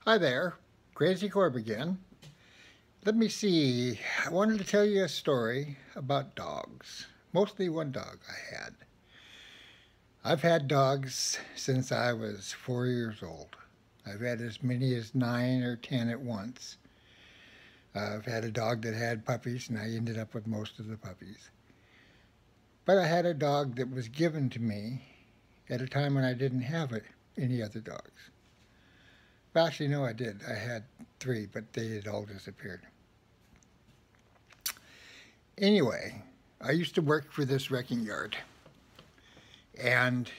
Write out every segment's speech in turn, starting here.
Hi there, Crazy Corb again. Let me see. I wanted to tell you a story about dogs. Mostly one dog I had. I've had dogs since I was 4 years old. I've had as many as 9 or 10 at once. I've had a dog that had puppies, and I ended up with most of the puppies. But I had a dog that was given to me at a time when I didn't have any other dogs. Well, actually, no, I did. I had three, but they had all disappeared. Anyway, I used to work for this wrecking yard, and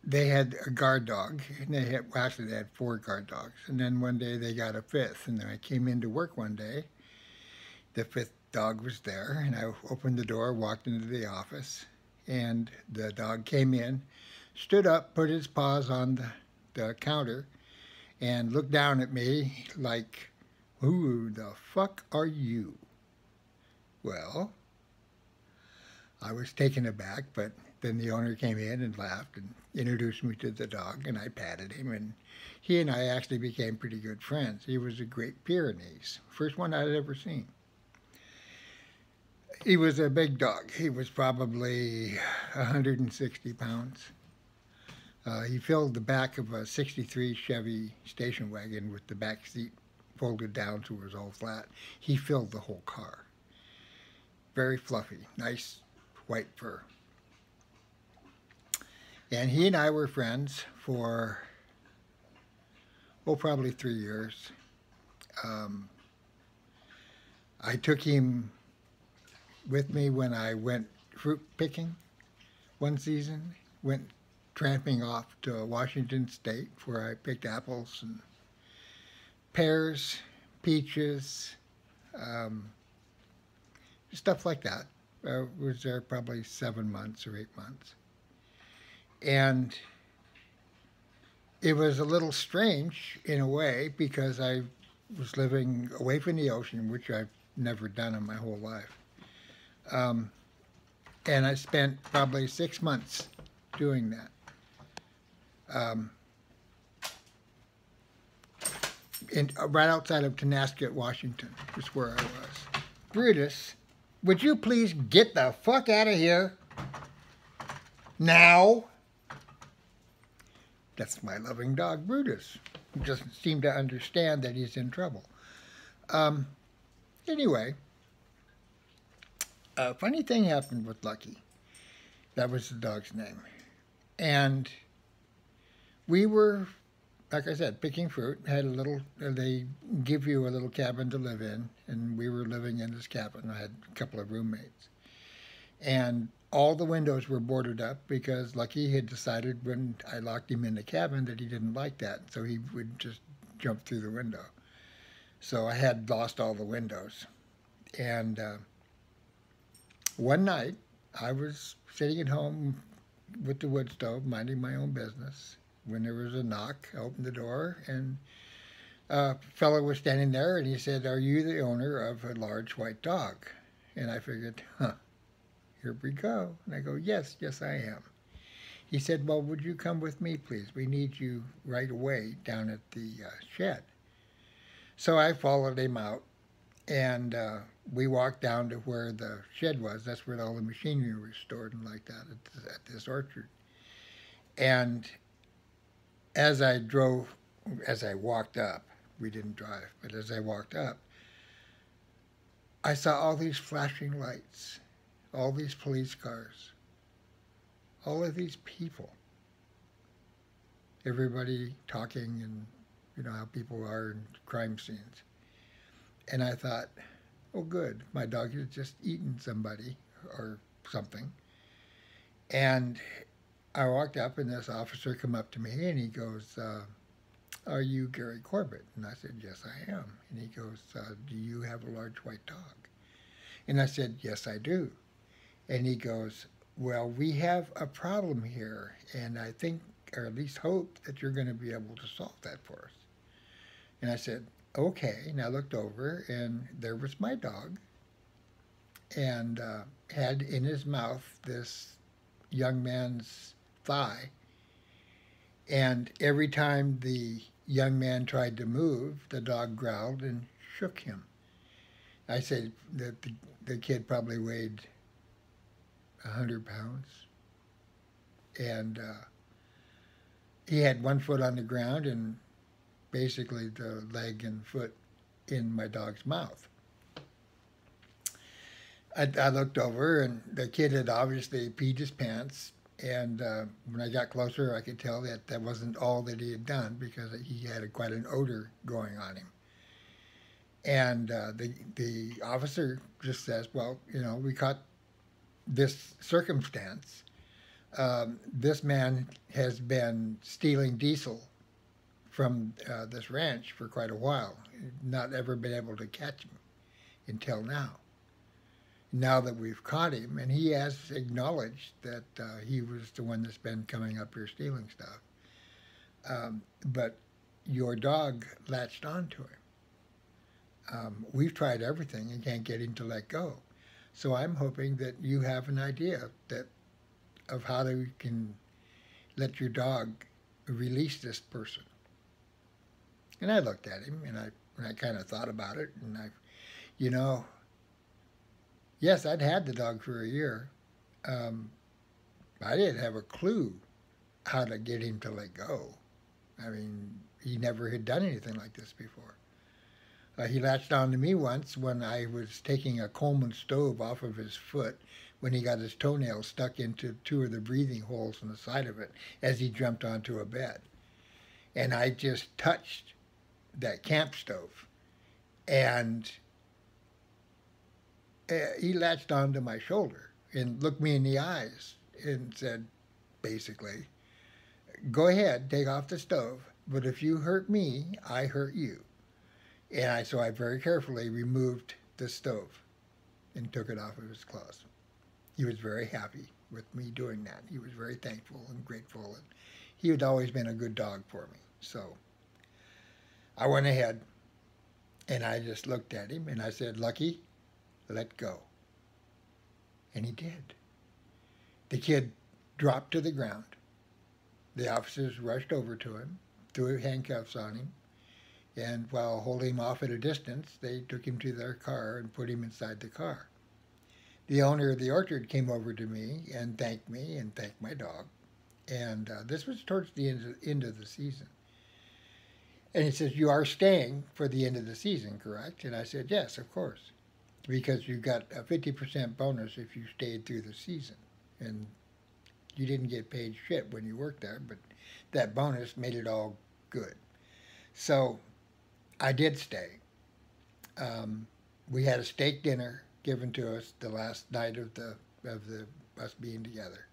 they had a guard dog. And they had four guard dogs, and then one day they got a fifth. And then I came into work one day. The fifth dog was there, and I opened the door, walked into the office, and the dog came in, stood up, put his paws on the counter, and looked down at me like, "Who the fuck are you?" Well, I was taken aback, but then the owner came in and laughed and introduced me to the dog, and I patted him, and he and I actually became pretty good friends. He was a Great Pyrenees, first one I'd ever seen. He was a big dog. He was probably 160 pounds. He filled the back of a '63 Chevy station wagon with the back seat folded down so it was all flat. He filled the whole car. Very fluffy, nice white fur. And he and I were friends for, probably 3 years. I took him with me when I went fruit picking one season, went tramping off to Washington State where I picked apples and pears, peaches, stuff like that. I was there probably 7 months or 8 months. And it was a little strange in a way because I was living away from the ocean, which I've never done in my whole life. And I spent probably 6 months doing that. Right outside of Tonasket, Washington, is where I was. Brutus, would you please get the fuck out of here now? That's my loving dog, Brutus, who doesn't seem to understand that he's in trouble. Anyway, a funny thing happened with Lucky. That was the dog's name. And we were, like I said, picking fruit. They give you a little cabin to live in, and we were living in this cabin. I had a couple of roommates. And all the windows were boarded up because Lucky had decided when I locked him in the cabin that he didn't like that, so he would just jump through the window. So I had lost all the windows. And one night, I was sitting at home with the wood stove, minding my own business, when there was a knock. I opened the door, and a fellow was standing there, and he said, "Are you the owner of a large white dog?" And I figured, here we go. And I go, yes, I am. He said, "Well, would you come with me, please? We need you right away down at the shed." So I followed him out, and we walked down to where the shed was. That's where all the machinery was stored and like that at this orchard. And as I walked up, we didn't drive, but as I walked up, I saw all these flashing lights, all these police cars, all of these people, everybody talking, and you know how people are in crime scenes. And I thought, oh good, my dog has just eaten somebody or something. And I walked up, and this officer come up to me, and he goes, "Are you Gary Corbett?" And I said, "Yes, I am." And he goes, "Do you have a large white dog?" And I said, "Yes, I do." And he goes, "Well, we have a problem here, and I think, or at least hope, that you're going to be able to solve that for us." And I said, "Okay." And I looked over, and there was my dog, and had in his mouth this young man's thigh. And every time the young man tried to move, the dog growled and shook him. I said that the kid probably weighed 100 pounds. And he had one foot on the ground and basically the leg and foot in my dog's mouth. I looked over, and the kid had obviously peed his pants. And when I got closer, I could tell that that wasn't all that he had done, because he had quite an odor going on him. And the officer just says, well, you know, we caught this circumstance. This man has been stealing diesel from this ranch for quite a while, not ever been able to catch him until now. Now that we've caught him, and he has acknowledged that he was the one that's been coming up here stealing stuff. But your dog latched onto him. We've tried everything and can't get him to let go. So I'm hoping that you have an idea of how you can let your dog release this person. And I looked at him, and I kind of thought about it, and you know, yes, I'd had the dog for a year. I didn't have a clue how to get him to let go. I mean, he never had done anything like this before. He latched on to me once when I was taking a Coleman stove off of his foot, when he got his toenail stuck into two of the breathing holes in the side of it as he jumped onto a bed. And I just touched that camp stove, and he latched onto my shoulder and looked me in the eyes and said, basically, go ahead, take off the stove, but if you hurt me, I hurt you. And so I very carefully removed the stove and took it off of his claws. He was very happy with me doing that. He was very thankful and grateful, and he had always been a good dog for me. So I went ahead, and I just looked at him, and I said, Lucky, let go. And he did. The kid dropped to the ground. The officers rushed over to him, threw handcuffs on him, and while holding him off at a distance, they took him to their car and put him inside the car. The owner of the orchard came over to me and thanked my dog. And this was towards the end of the season. And he says, you are staying for the end of the season, correct? And I said, yes, of course, because you got a 50% bonus if you stayed through the season. And you didn't get paid shit when you worked there, but that bonus made it all good. So I did stay. We had a steak dinner given to us the last night of us being together.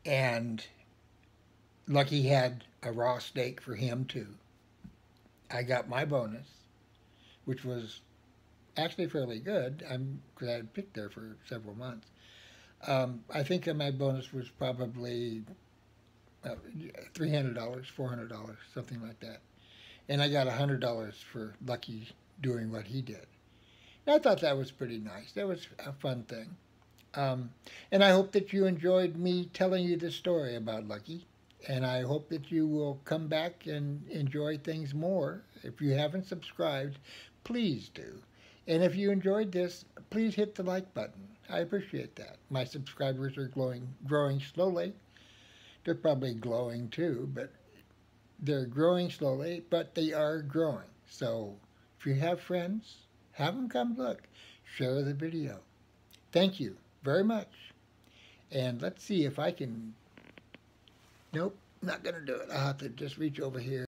And Lucky had a raw steak for him too. I got my bonus, which was actually fairly good, because I had picked there for several months. I think my bonus was probably $300, $400, something like that. And I got $100 for Lucky doing what he did. And I thought that was pretty nice. That was a fun thing. And I hope that you enjoyed me telling you this story about Lucky. And I hope that you will come back and enjoy things more. If you haven't subscribed, please do. And if you enjoyed this, please hit the like button. I appreciate that. My subscribers are growing slowly. They're probably glowing too, but they're growing slowly, but they are growing. So if you have friends, have them come look. Share the video. Thank you very much. And let's see if I can... Nope, not going to do it. I'll have to just reach over here.